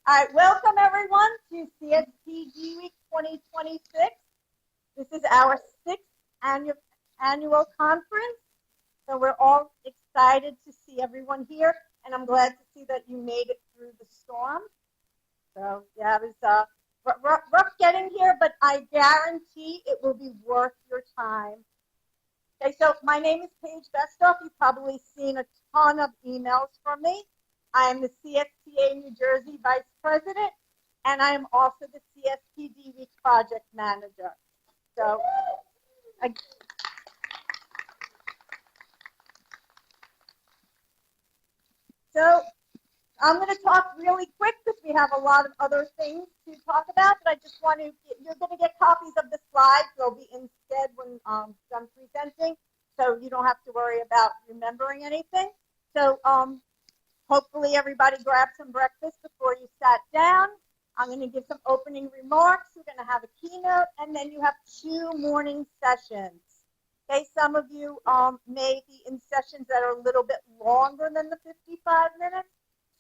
All right, welcome everyone to CSPD Week 2026. This is our sixth annual conference, so we're all excited to see everyone here, and I'm glad to see that you made it through the storm. So yeah, it was rough getting here, but I guarantee it will be worth your time. Okay, so my name is Paige Bestoff. You've probably seen a ton of emails from me. I am the CSTA New Jersey Vice President, and I am also the CSPD Week Project Manager. So, I'm going to talk really quick because we have a lot of other things to talk about, but I just want to, you're going to get copies of the slides. They'll be instead when I'm presenting, so you don't have to worry about remembering anything. So, hopefully everybody grabbed some breakfast before you sat down. I'm going to give some opening remarks. We're going to have a keynote, and then you have 2 morning sessions. Okay, some of you may be in sessions that are a little bit longer than the 55 minutes.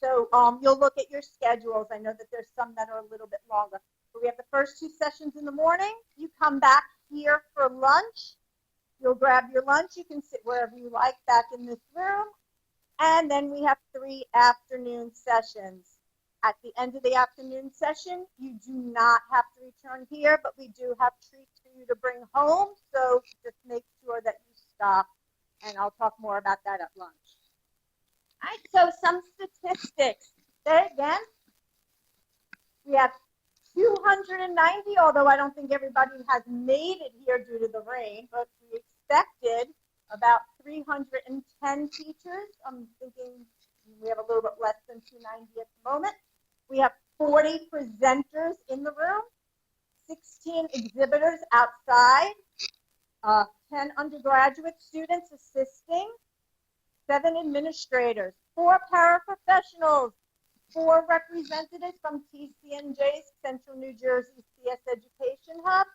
So you'll look at your schedules. I know that there's some that are a little bit longer. But we have the first 2 sessions in the morning. You come back here for lunch. You'll grab your lunch. You can sit wherever you like back in this room. And then we have 3 afternoon sessions. At the end of the afternoon session, you do not have to return here, but we do have treats for you to bring home. So just make sure that you stop, and I'll talk more about that at lunch. All right, so some statistics. There again, we have 290, although I don't think everybody has made it here due to the rain, but we expected about 310 teachers. I'm thinking we have a little bit less than 290 at the moment. We have 40 presenters in the room, 16 exhibitors outside, 10 undergraduate students assisting, 7 administrators, 4 paraprofessionals, 4 representatives from TCNJ's Central New Jersey CS Education Hub.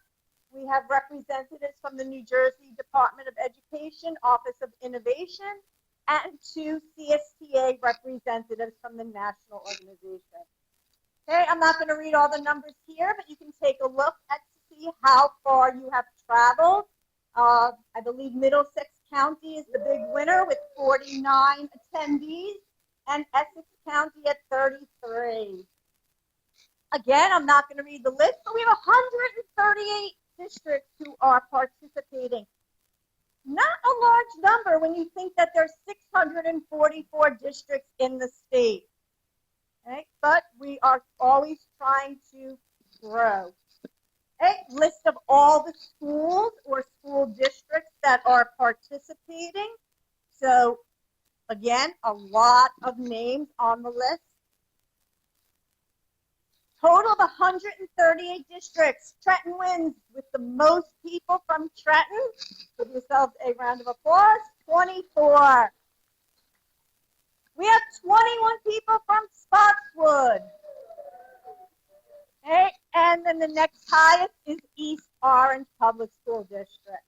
We have representatives from the New Jersey Department of Education, Office of Innovation, and 2 CSTA representatives from the national organization. Okay, I'm not going to read all the numbers here, but you can take a look at to see how far you have traveled. I believe Middlesex County is the big winner with 49 attendees, and Essex County at 33. Again, I'm not going to read the list, but we have 138 districts who are participating. Not a large number when you think that there's 644 districts in the state. Okay? But we are always trying to grow. Okay? List of all the schools or school districts that are participating. So, again, a lot of names on the list. Total of 138 districts. Trenton wins with the most people from Trenton. Give yourselves a round of applause. 24. We have 21 people from Spotswood. Okay, and then the next highest is East Orange Public School District.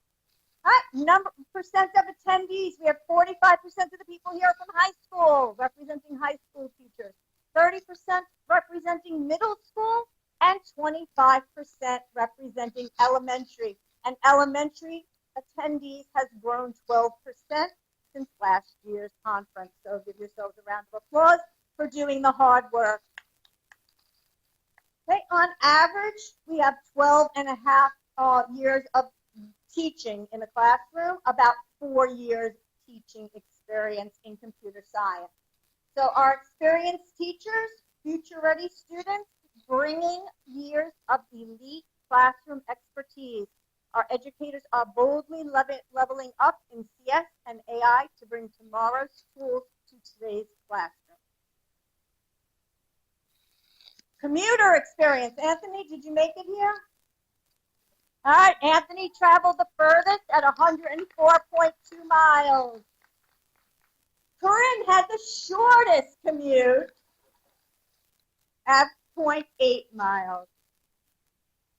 All right, percent of attendees. We have 45% of the people here are from high school, representing high school teachers. 30% representing middle school, and 25% representing elementary. And elementary attendees has grown 12% since last year's conference. So give yourselves a round of applause for doing the hard work. Okay, on average, we have 12 and a half years of teaching in the classroom, about 4 years teaching experience in computer science. So our experienced teachers, future-ready students, bringing years of elite classroom expertise. Our educators are boldly leveling up in CS and AI to bring tomorrow's tools to today's classroom. Commuter experience. Anthony, did you make it here? All right, Anthony traveled the furthest at 104.2 miles. Corinne had the shortest commute at 0.8 miles.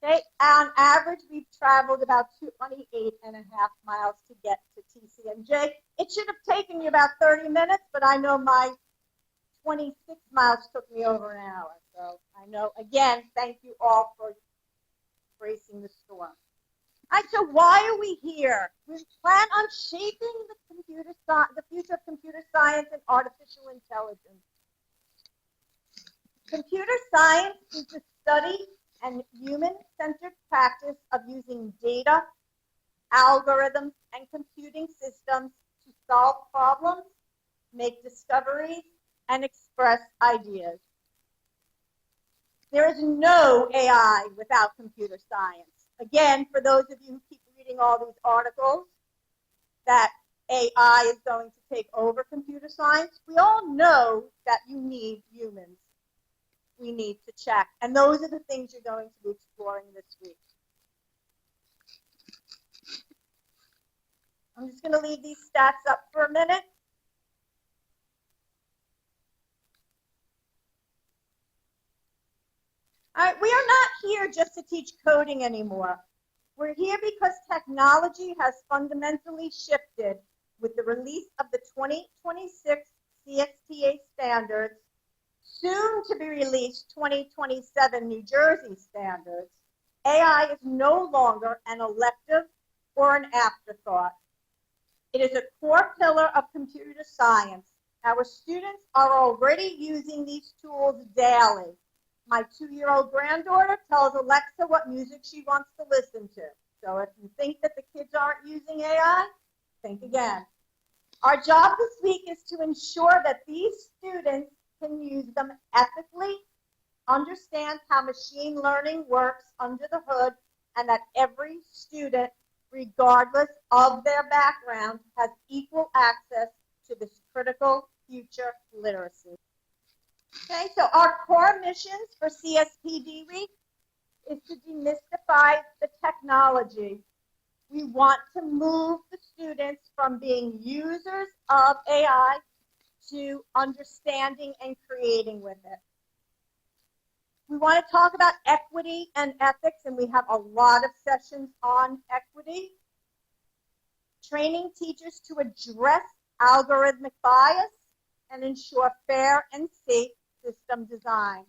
Okay, on average, we've traveled about 28 and a half miles to get to TCNJ. It should have taken you about 30 minutes, but I know my 26 miles took me over an hour. So I know, again, thank you all for bracing the storm. All right, so why are we here? We plan on shaping the future of computer science and artificial intelligence. Computer science is the study and human-centered practice of using data, algorithms, and computing systems to solve problems, make discoveries, and express ideas. There is no AI without computer science. Again, for those of you who keep reading all these articles that AI is going to take over computer science, we all know that you need humans. We need to check. And those are the things you're going to be exploring this week. I'm just going to leave these stats up for a minute. All right, we are not here just to teach coding anymore. We're here because technology has fundamentally shifted with the release of the 2026 CSTA standards, soon to be released 2027 New Jersey standards. AI is no longer an elective or an afterthought. It is a core pillar of computer science. Our students are already using these tools daily. My 2-year-old granddaughter tells Alexa what music she wants to listen to. So if you think that the kids aren't using AI, think again. Our job this week is to ensure that these students can use them ethically, understand how machine learning works under the hood, and that every student, regardless of their background, has equal access to this critical future literacy. Okay, so our core missions for CSPD Week is to demystify the technology. We want to move the students from being users of AI to understanding and creating with it. We want to talk about equity and ethics, and we have a lot of sessions on equity. Training teachers to address algorithmic bias and ensure fair and safe system design.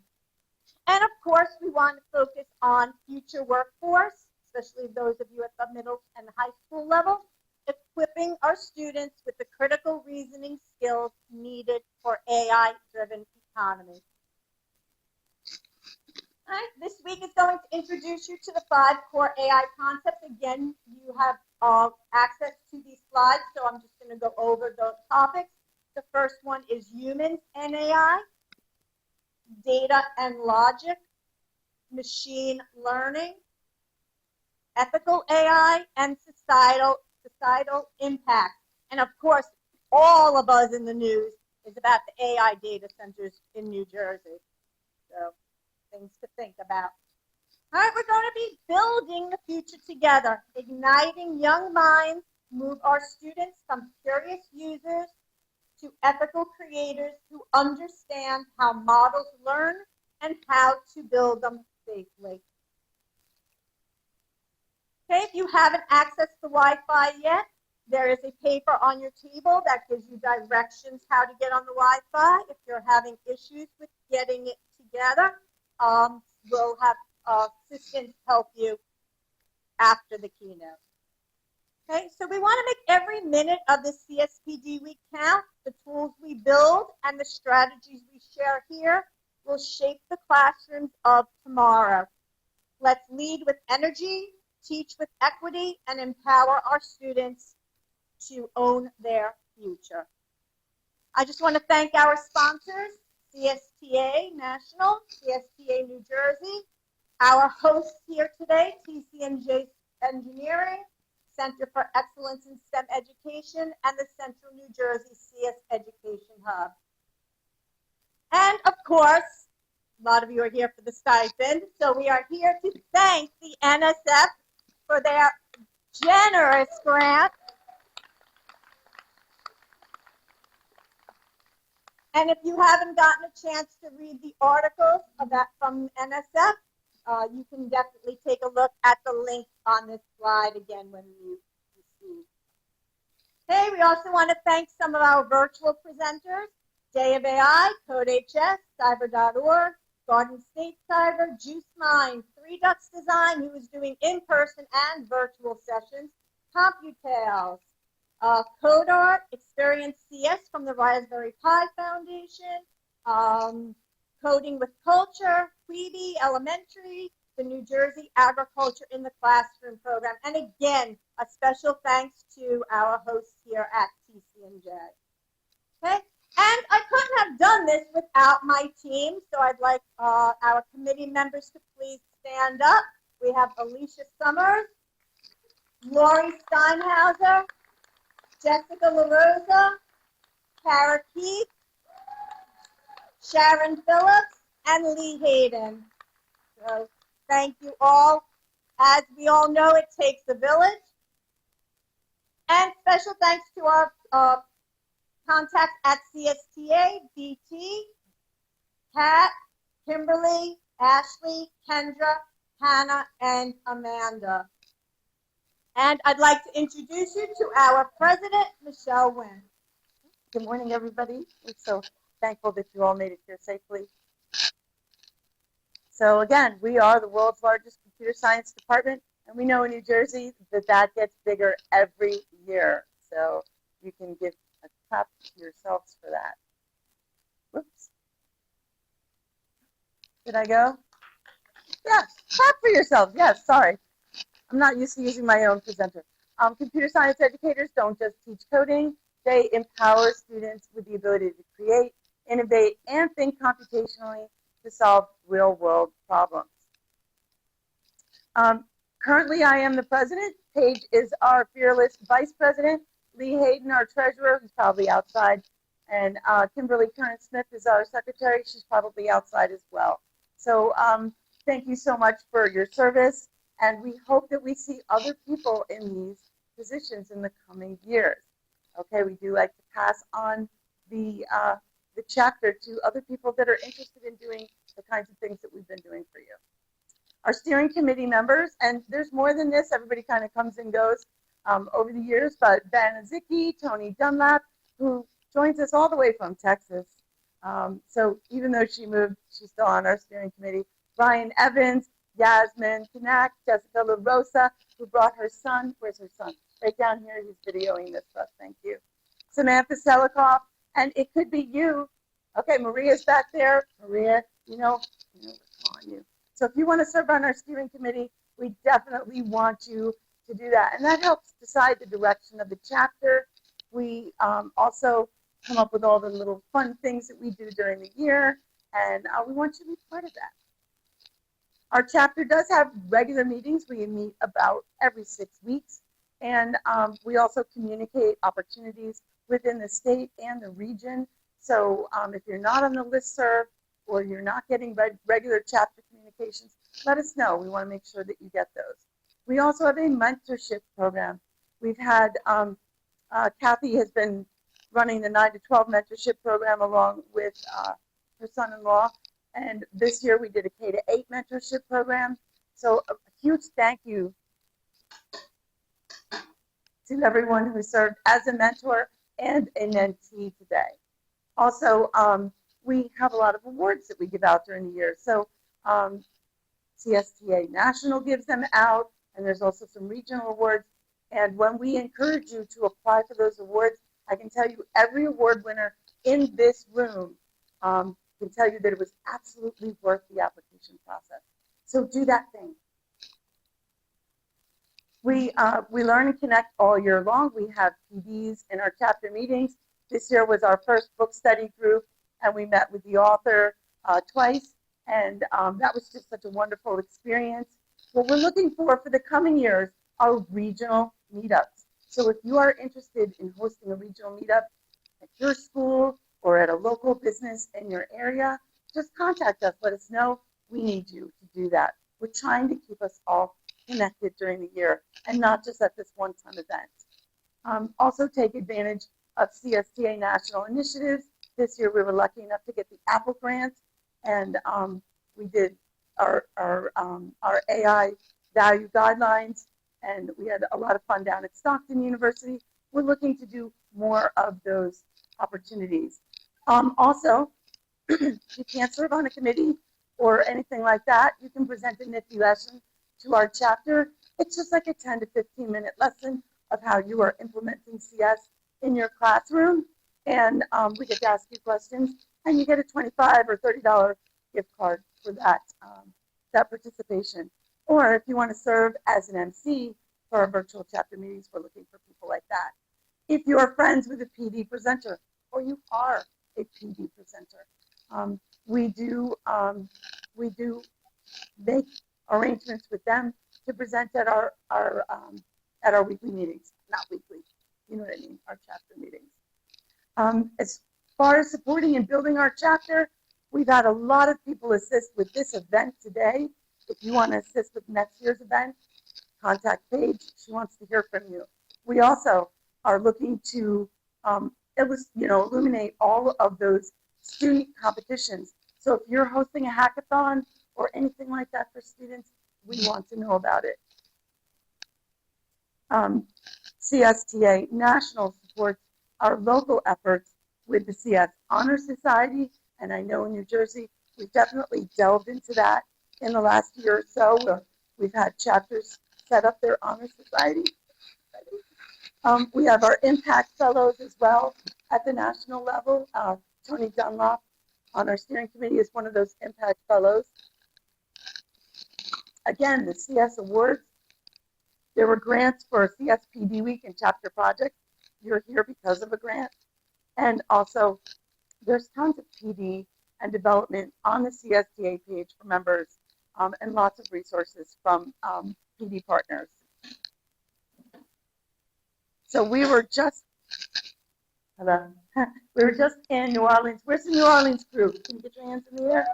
And of course, we want to focus on future workforce, especially those of you at the middle and high school level, equipping our students with the critical reasoning skills needed for AI-driven economy. All right, this week is going to introduce you to the 5 core AI concepts. Again, you have access to these slides, so I'm just going to go over those topics. The first one is humans and AI, data and logic, machine learning, ethical AI, and societal impact. And of course, all of us in the news is about the AI data centers in New Jersey. So things to think about. All right, we're going to be building the future together, igniting young minds, move our students from curious users to ethical creators who understand how models learn and how to build them safely. Okay, if you haven't accessed the Wi-Fi yet, there is a paper on your table that gives you directions how to get on the Wi-Fi. If you're having issues with getting it together, we'll have assistants help you after the keynote. Okay, so we want to make every minute of the CSPD week count. The tools we build and the strategies we share here will shape the classrooms of tomorrow. Let's lead with energy, teach with equity, and empower our students to own their future. I just want to thank our sponsors, CSTA National, CSTA New Jersey, our hosts here today, TCNJ Engineering, Center for Excellence in STEM Education, and the Central New Jersey CS Education Hub. And of course, a lot of you are here for the stipend, so we are here to thank the NSF for their generous grant. And if you haven't gotten a chance to read the articles from NSF, you can definitely take a look at the link on this slide again when you receive. Hey, we also want to thank some of our virtual presenters, Day of AI, CodeHS, Cyber.org, Garden State Cyber, Juice Mind, Three Ducks Design, who is doing in-person and virtual sessions, CompuTales, Code Art, Experience CS from the Raspberry Pi Foundation, Coding with Culture, Queeby Elementary, the New Jersey Agriculture in the Classroom program. And again, a special thanks to our hosts here at TCNJ. Okay, and I couldn't have done this without my team, so I'd like our committee members to please stand up. We have Alicia Summers, Lori Steinhauser, Jessica LaRosa, Kara Keith, Sharon Phillips, and Lee Hayden. So thank you all. As we all know, it takes a village. And special thanks to our contacts at CSTA, BT, Kat, Kimberly, Ashley, Kendra, Hannah, and Amanda. And I'd like to introduce you to our president, Michelle Wynn. Good morning, everybody. We're so thankful that you all made it here safely. So again, we are the world's largest computer science department, and we know in New Jersey that gets bigger every year. So you can give a clap to yourselves for that. Whoops. Did I go? Yeah, clap for yourselves. Yes, sorry. I'm not used to using my own presenter. Computer science educators don't just teach coding. They empower students with the ability to create, innovate, and think computationally to solve real-world problems. Currently, I am the president. Paige is our fearless vice president. Lee Hayden, our treasurer, who's probably outside. And Kimberly Curran-Smith is our secretary. She's probably outside as well. So thank you so much for your service. And we hope that we see other people in these positions in the coming years. Okay, we do like to pass on the chapter to other people that are interested in doing the kinds of things that we've been doing for you. Our steering committee members, and there's more than this, everybody kind of comes and goes over the years, but Vanna Zicki, Tony Dunlap, who joins us all the way from Texas. So even though she moved, she's still on our steering committee. Brian Evans, Yasmin Kanak, Jessica LaRosa, who brought her son. Where's her son? Right down here. He's videoing this stuff. Thank you. Samantha Selikoff, and it could be you. Okay, Maria's back there. Maria, you know we're calling you. So if you want to serve on our steering committee, we definitely want you to do that. And that helps decide the direction of the chapter. We also come up with all the little fun things that we do during the year, and we want you to be part of that. Our chapter does have regular meetings. We meet about every 6 weeks, and we also communicate opportunities within the state and the region. So if you're not on the listserv or you're not getting regular chapter communications, let us know. We want to make sure that you get those. We also have a mentorship program. We've had, Kathy has been running the 9 to 12 mentorship program along with her son-in-law. And this year we did a K to 8 mentorship program. So a huge thank you to everyone who served as a mentor and a mentee today. Also, we have a lot of awards that we give out during the year. So CSTA National gives them out, and there's also some regional awards. And when we encourage you to apply for those awards, I can tell you every award winner in this room can tell you that it was absolutely worth the application process. So do that thing. We learn and connect all year long. We have PDs in our chapter meetings. This year was our first book study group, and we met with the author twice, and that was just such a wonderful experience. What we're looking for the coming years are regional meetups. So if you are interested in hosting a regional meetup at your school or at a local business in your area, just contact us. Let us know. We need you to do that. We're trying to keep us all connected during the year and not just at this one-time event. Also take advantage of CSTA national initiatives. This year we were lucky enough to get the Apple grant, and we did our AI value guidelines, and we had a lot of fun down at Stockton University. We're looking to do more of those opportunities. Also, you can't serve on a committee or anything like that, you can present a nifty lesson to our chapter. It's just like a 10 to 15-minute lesson of how you are implementing CS in your classroom. And we get to ask you questions, and you get a $25 or $30 gift card for that participation. Or if you want to serve as an MC for our virtual chapter meetings, we're looking for people like that. If you are friends with a PD presenter, or you are a PD presenter, we do make arrangements with them to present at our weekly meetings. Not weekly, you know what I mean, our chapter meetings. As far as supporting and building our chapter, we've had a lot of people assist with this event today. If you want to assist with next year's event, contact Paige. She wants to hear from you. We also are looking to illuminate all of those student competitions. So if you're hosting a hackathon or anything like that for students, we want to know about it. CSTA National supports our local efforts with the CS Honor Society, and I know in New Jersey, we've definitely delved into that in the last year or so. We've had chapters set up their Honor Society. We have our Impact Fellows as well at the national level. Tony Dunlop on our steering committee is one of those Impact Fellows. Again, the CS Awards, there were grants for CSPDWeek and chapter projects. You're here because of a grant. And also, there's tons of PD and development on the CSTA page for members, and lots of resources from PD partners. So we were just in New Orleans. Where's the New Orleans crew? Can you get your hands in the air?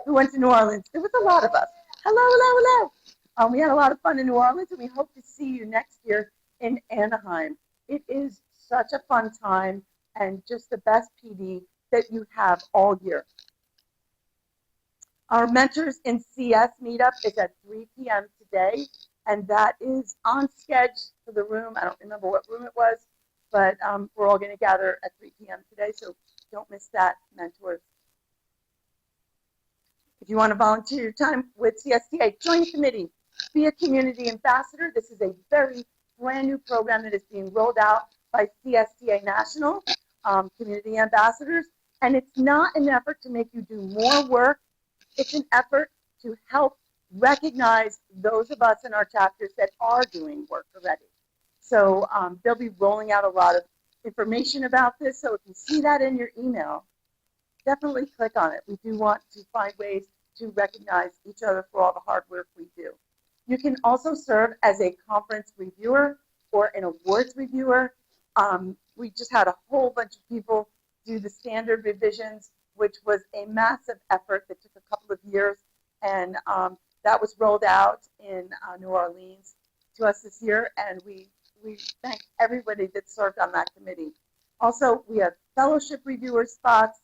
Who went to New Orleans? There was a lot of us. Hello, hello, hello. We had a lot of fun in New Orleans, and we hope to see you next year in Anaheim. It is such a fun time and just the best PD that you have all year. Our Mentors in CS meetup is at 3 p.m. today, and that is on schedule for the room. I don't remember what room it was, but we're all going to gather at 3 p.m. today, so don't miss that, mentors. If you want to volunteer your time with CSTA, join the committee, be a community ambassador. This is a very brand new program that is being rolled out by CSTA National Community Ambassadors, and it's not an effort to make you do more work. It's an effort to help recognize those of us in our chapters that are doing work already. So they'll be rolling out a lot of information about this. So if you see that in your email, definitely click on it. We do want to find ways to recognize each other for all the hard work we do. You can also serve as a conference reviewer or an awards reviewer. We just had a whole bunch of people do the standard revisions, which was a massive effort that took a couple of years, and that was rolled out in New Orleans to us this year, and we thank everybody that served on that committee. Also, we have fellowship reviewer spots,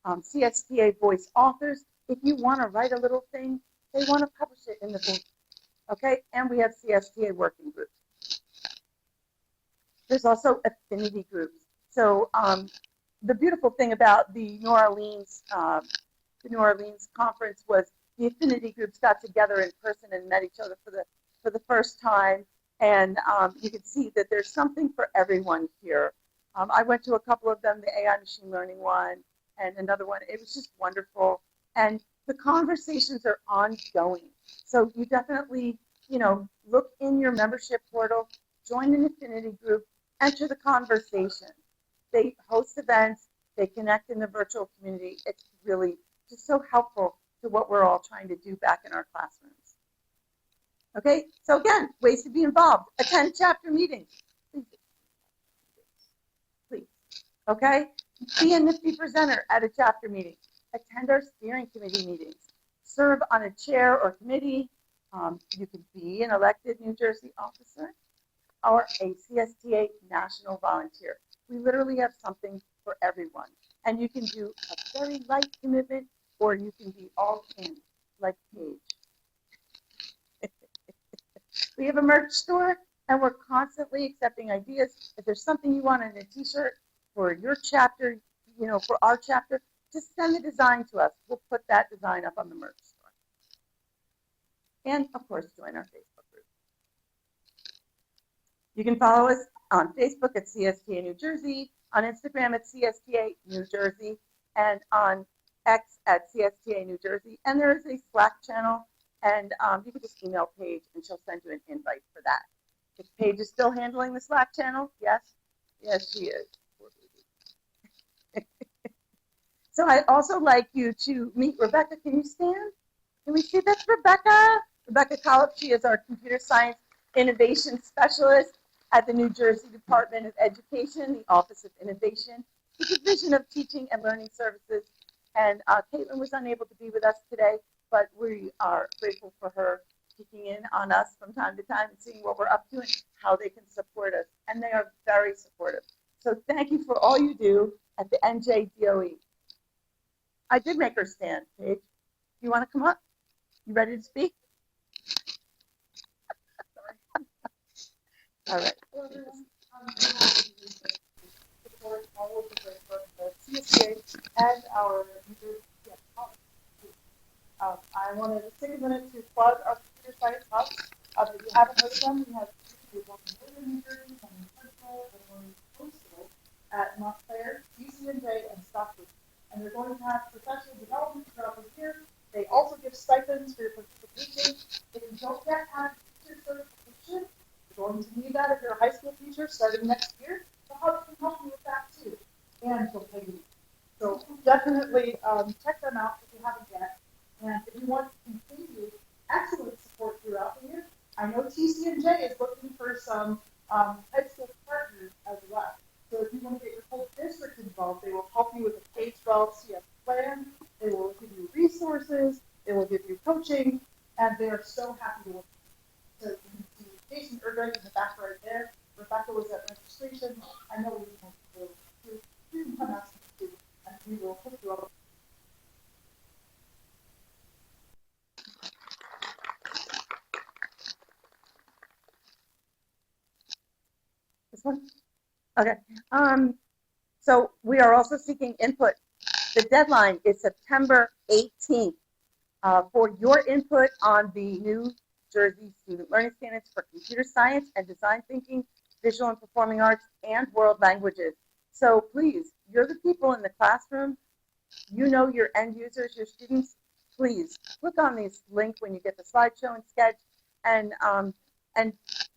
CSTA voice authors. If you want to write a little thing, they want to publish it in the book, okay? And we have CSTA working groups. There's also affinity groups. So the beautiful thing about the New Orleans conference was the affinity groups got together in person and met each other for the first time, and you can see that there's something for everyone here. I went to a couple of them, the AI machine learning one and another one. It was just wonderful, and the conversations are ongoing. So you definitely, look in your membership portal, join an affinity group, enter the conversation. They host events, they connect in the virtual community. It's really just so helpful to what we're all trying to do back in our classrooms. Okay, so again, ways to be involved. Attend chapter meetings. Please. Okay? Be a nifty presenter at a chapter meeting. Attend our steering committee meetings. Serve on a chair or committee. You could be an elected New Jersey officer or a CSTA national volunteer. We literally have something for everyone. And you can do a very light commitment, or you can be all in, like Paige. We have a merch store, and we're constantly accepting ideas. If there's something you want in a t-shirt for your chapter, for our chapter, just send the design to us. We'll put that design up on the merch store. and of course, join our Facebook group. You can follow us on Facebook at CSTA New Jersey, on Instagram at CSTA New Jersey, and on X at CSTA New Jersey. And there is a Slack channel, and you can just email Paige, and she'll send you an invite for that. If Paige is still handling the Slack channel, yes? Yes, she is. So I'd also like you to meet Rebecca. Can you stand? Can we see that's Rebecca? Rebecca Collop, she is our computer science innovation specialist at the New Jersey Department of Education, the Office of Innovation, the Division of Teaching and Learning Services. And Caitlin was unable to be with us today, but we are grateful for her checking in on us from time to time and seeing what we're up to and how they can support us. And they are very supportive. So thank you for all you do at the NJDOE. I did make her stand, Paige. You want to come up? You ready to speak? All right. Support all of the great work of CSA and our users. I wanted to take a minute to plug our computer science hubs. If you haven't heard of them, we have one in Northern New Jersey, one in Central, and one in Coastal at Montclair, UCNJ, and Stockton. And they're going to have professional development throughout the year. They also give stipends for your participation. If you don't yet have teacher certification, you're going to need that if you're a high school teacher starting next year. The hub can help you with that too, and they'll pay you. So definitely check them out if you haven't yet. And if you want to continue excellent support throughout the year, I know TCNJ is looking for some high school partners as well. So if you want to get your whole district involved, they will help you with the K-12 CS plan. They will give you resources. They will give you coaching, and they are so happy to work with you. So you can see Jason Erdreich in the back right there. Rebecca was at registration. I know we want to come out to you, and we will hook you up. This one? Okay. So we are also seeking input. The deadline is September 18th for your input on the New Jersey Student Learning Standards for Computer Science and Design Thinking, Visual and Performing Arts, and World Languages. So please, you're the people in the classroom. You know your end users, your students. Please click on this link when you get the slideshow and sketch, and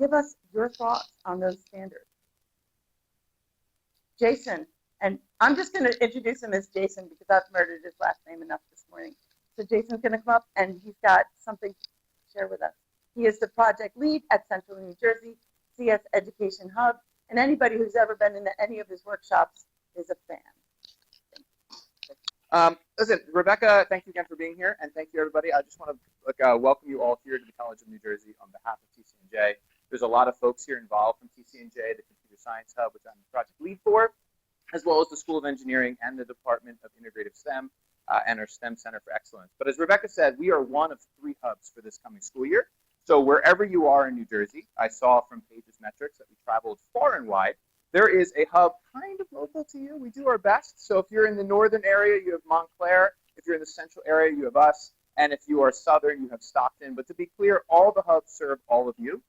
give us your thoughts on those standards. Jason, and I'm just going to introduce him as Jason because I've murdered his last name enough this morning. So Jason's going to come up and he's got something to share with us. He is the project lead at Central New Jersey CS Education Hub, and anybody who's ever been in any of his workshops is a fan. Listen, Rebecca, thank you again for being here, and thank you, everybody. I just want to welcome you all here to the College of New Jersey on behalf of TCNJ. There's a lot of folks here involved from TCNJ, the Computer Science Hub, which I'm the project lead for, as well as the School of Engineering and the Department of Integrative STEM and our STEM Center for Excellence. But as Rebecca said, we are one of 3 hubs for this coming school year. So wherever you are in New Jersey, I saw from Paige's metrics that we traveled far and wide. There is a hub kind of local to you. We do our best. So if you're in the northern area, you have Montclair. If you're in the central area, you have us. And if you are southern, you have Stockton. But to be clear, all the hubs serve all of you.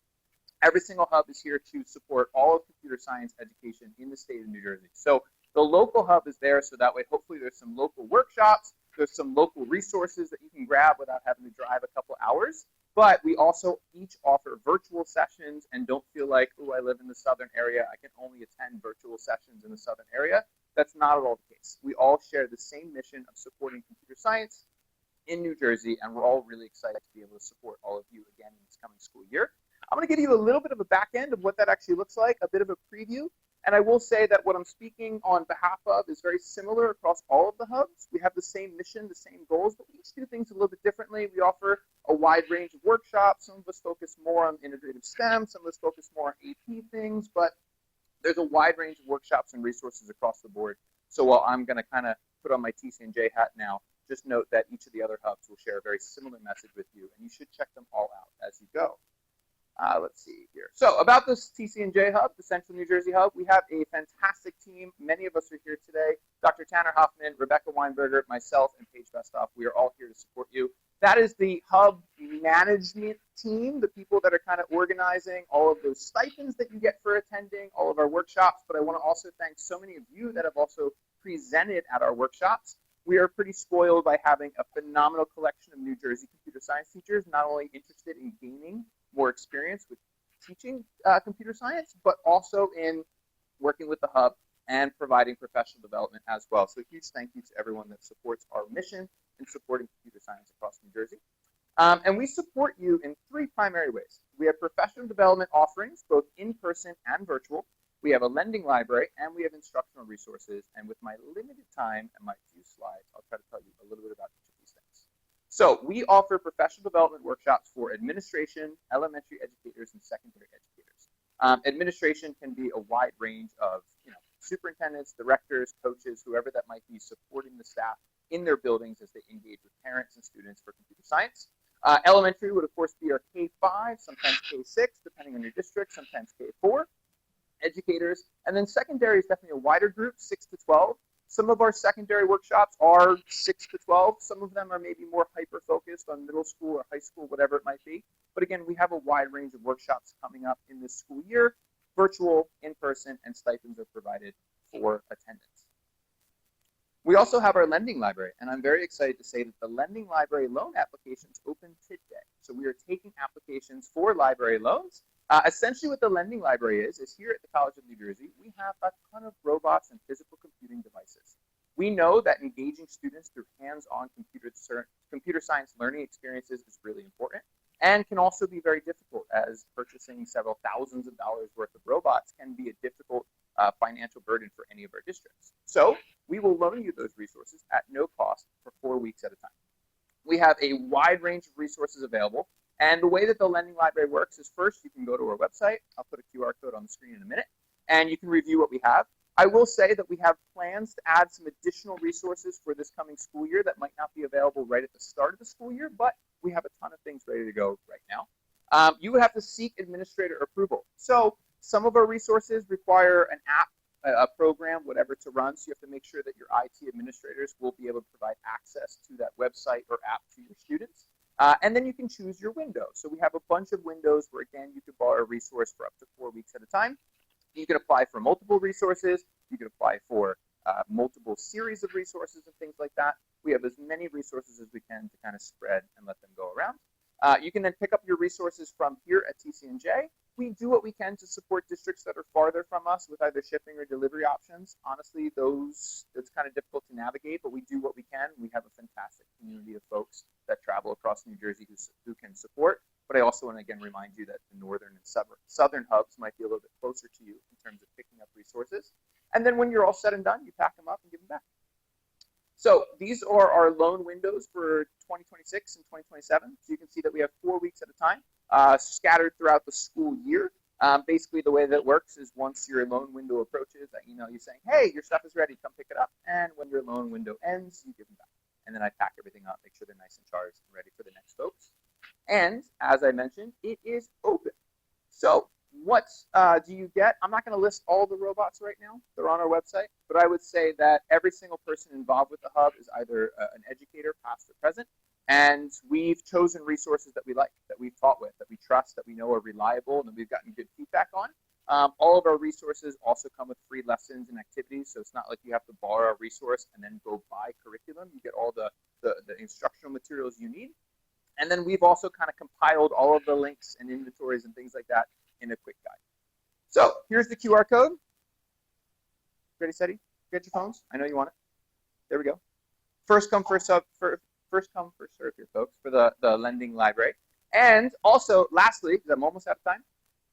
Every single hub is here to support all of computer science education in the state of New Jersey. So the local hub is there, so that way hopefully there's some local workshops, there's some local resources that you can grab without having to drive a couple hours. But we also each offer virtual sessions, and don't feel like, oh, I live in the southern area, I can only attend virtual sessions in the southern area. That's not at all the case. We all share the same mission of supporting computer science in New Jersey, and we're all really excited to be able to support all of you again in this coming school year. I'm going to give you a little bit of a back end of what that actually looks like, a bit of a preview. And I will say that what I'm speaking on behalf of is very similar across all of the hubs. We have the same mission, the same goals, but we each do things a little bit differently. We offer a wide range of workshops. Some of us focus more on integrative STEM. Some of us focus more on AP things. But there's a wide range of workshops and resources across the board. So while I'm going to kind of put on my TCNJ hat now, just note that each of the other hubs will share a very similar message with you, and you should check them all out as you go. Let's see here. So about this TCNJ Hub, the Central New Jersey Hub, we have a fantastic team. Many of us are here today. Dr. Tanner Hoffman, Rebecca Weinberger, myself, and Paige Vestoff. We are all here to support you. That is the Hub management team, the people that are kind of organizing all of those stipends that you get for attending all of our workshops. But I want to also thank so many of you that have also presented at our workshops. We are pretty spoiled by having a phenomenal collection of New Jersey computer science teachers, not only interested in gaining more experience with teaching computer science, but also in working with the hub and providing professional development as well. So a huge thank you to everyone that supports our mission in supporting computer science across New Jersey. And we support you in three primary ways. We have professional development offerings, both in person and virtual. We have a lending library, and we have instructional resources. And with my limited time and my few slides, I'll try to tell you a little bit about each of these things. So we offer professional development workshops for administration, elementary educators, and secondary educators. Administration can be a wide range of, superintendents, directors, coaches, whoever that might be supporting the staff in their buildings as they engage with parents and students for computer science. Elementary would, of course, be our K-5, sometimes K-6, depending on your district, sometimes K-4 educators. And then secondary is definitely a wider group, 6 to 12. Some of our secondary workshops are 6 to 12. Some of them are maybe more hyper-focused on middle school or high school, whatever it might be. But again, we have a wide range of workshops coming up in this school year, virtual, in-person, and stipends are provided for attendance. We also have our lending library, and I'm very excited to say that the lending library loan applications open today. So we are taking applications for library loans. Essentially what the lending library is here at the College of New Jersey, we have a ton of robots and physical computing devices. We know that engaging students through hands-on computer science learning experiences is really important and can also be very difficult, as purchasing several thousands of dollars worth of robots can be a difficult financial burden for any of our districts. So we will loan you those resources at no cost for 4 weeks at a time. We have a wide range of resources available. And the way that the lending library works is, first, you can go to our website. I'll put a QR code on the screen in a minute, and you can review what we have. I will say that we have plans to add some additional resources for this coming school year that might not be available right at the start of the school year, but we have a ton of things ready to go right now. You would have to seek administrator approval. So some of our resources require an app, a program, whatever to run. So you have to make sure that your IT administrators will be able to provide access to that website or app to your students. And then you can choose your window. So we have a bunch of windows where, again, you could borrow a resource for up to 4 weeks at a time. You can apply for multiple resources. You can apply for multiple series of resources and things like that. We have as many resources as we can to kind of spread and let them go around. You can then pick up your resources from here at TCNJ. We do what we can to support districts that are farther from us with either shipping or delivery options. Honestly, it's kind of difficult to navigate, but we do what we can. We have a fantastic community of folks that travel across New Jersey who can support. But I also want to, again, remind you that the northern and southern hubs might be a little bit closer to you in terms of picking up resources. And then when you're all said and done, you pack them up and give them back. So these are our loan windows for 2026 and 2027. So you can see that we have 4 weeks at a time scattered throughout the school year. Basically, the way that it works is once your loan window approaches, I email you saying, hey, your stuff is ready, come pick it up. And when your loan window ends, you give them back. And then I pack everything up, make sure they're nice and charged and ready for the next folks. And as I mentioned, it is open. So what do you get? I'm not going to list all the robots right now. They're on our website. But I would say that every single person involved with the hub is either an educator, past or present. And we've chosen resources that we like, that we've taught with, that we trust, that we know are reliable, and that we've gotten good feedback on. All of our resources also come with free lessons and activities. So it's not like you have to borrow a resource and then go buy curriculum. You get all the instructional materials you need. And then we've also kind of compiled all of the links and inventories and things like that in a quick guide. So here's the QR code. Ready, steady? Get your phones. I know you want it. There we go. First come, first serve here, folks, for the lending library. And also, lastly, because I'm almost out of time,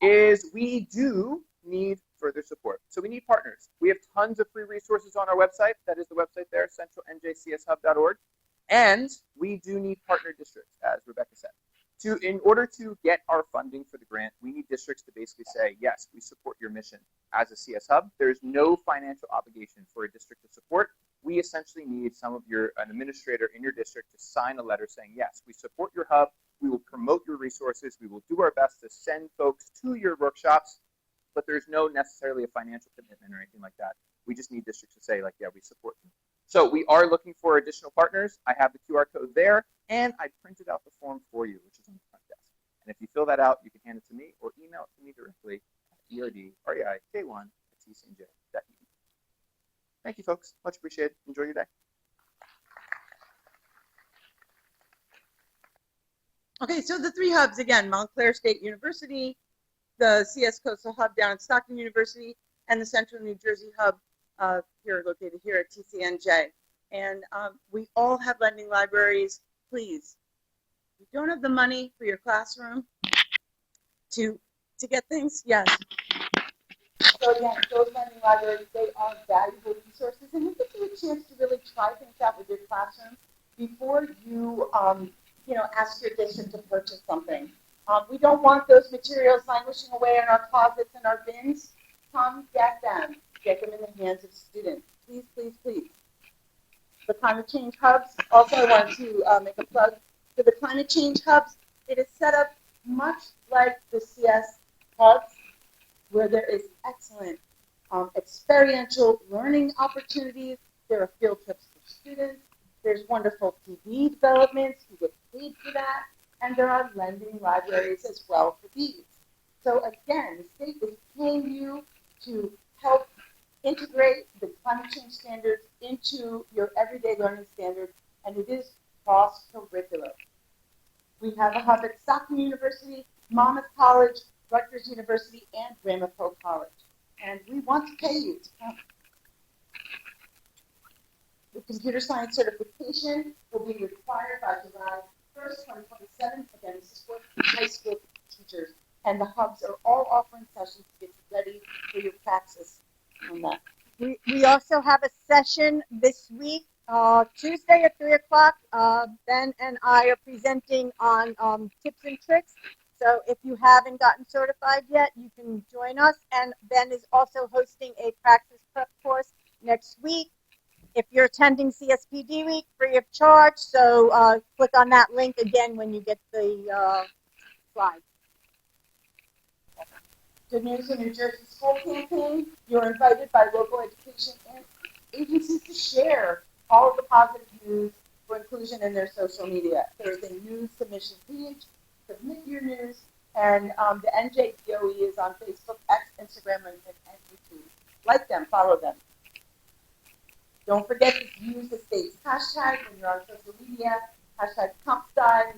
is we do need further support. So we need partners. We have tons of free resources on our website. That is the website there, centralnjcshub.org. And we do need partner districts, as Rebecca said. In order to get our funding for the grant, we need districts to basically say, yes, we support your mission as a CS Hub. There's no financial obligation for a district to support. We essentially need an administrator in your district to sign a letter saying, yes, we support your hub. We will promote your resources. We will do our best to send folks to your workshops, but there's no necessarily a financial commitment or anything like that. We just need districts to say, like, yeah, we support them. So we are looking for additional partners. I have the QR code there, and I printed out the form for you, which is on the fill that out. You can hand it to me or email it to me directly at erdreij1@tcnj.edu. Thank you, folks. Much appreciated. Enjoy your day. Okay, so the three hubs again: Montclair State University, the CS Coastal Hub down at Stockton University, and the Central New Jersey Hub here located here at TCNJ. And we all have lending libraries. Please, if you don't have the money for your classroom to get things, yes. So again, those lending libraries, they are valuable resources, and it gives you a chance to really try things out with your classroom before you, ask your district to purchase something. We don't want those materials languishing away in our closets and our bins. Come get them. Get them in the hands of students. Please, please, please. The climate change hubs, also I want to make a plug for the climate change hubs. It is set up much like the CS hubs, where there is excellent experiential learning opportunities. There are field trips for students. There's wonderful TV developments. You get paid for that. And there are lending libraries as well for these. So again, the state is paying you to help integrate the climate change standards into your everyday learning standards, and it is cross-curricular. We have a hub at Stockton University, Monmouth College, Rutgers University, and Ramapo College. And we want to pay you to come. The computer science certification will be required by July 1st, 2027. Again, this is for high school teachers. And the hubs are all offering sessions to get you ready for your praxis on that. We also have a session this week, Tuesday at 3 o'clock. Ben and I are presenting on tips and tricks. So if you haven't gotten certified yet, you can join us. And Ben is also hosting a praxis prep course next week. If you're attending CSPD Week, free of charge. So click on that link again when you get the slides. Good News in New Jersey School Campaign. You're invited by local education and agencies to share all of the positive news for inclusion in their social media. There is a news submission page. Submit your news. And the NJDOE is on Facebook, X, Instagram, and YouTube. Like them, follow them. Don't forget to use the state's hashtag when you're on social media. Hashtag CompSci,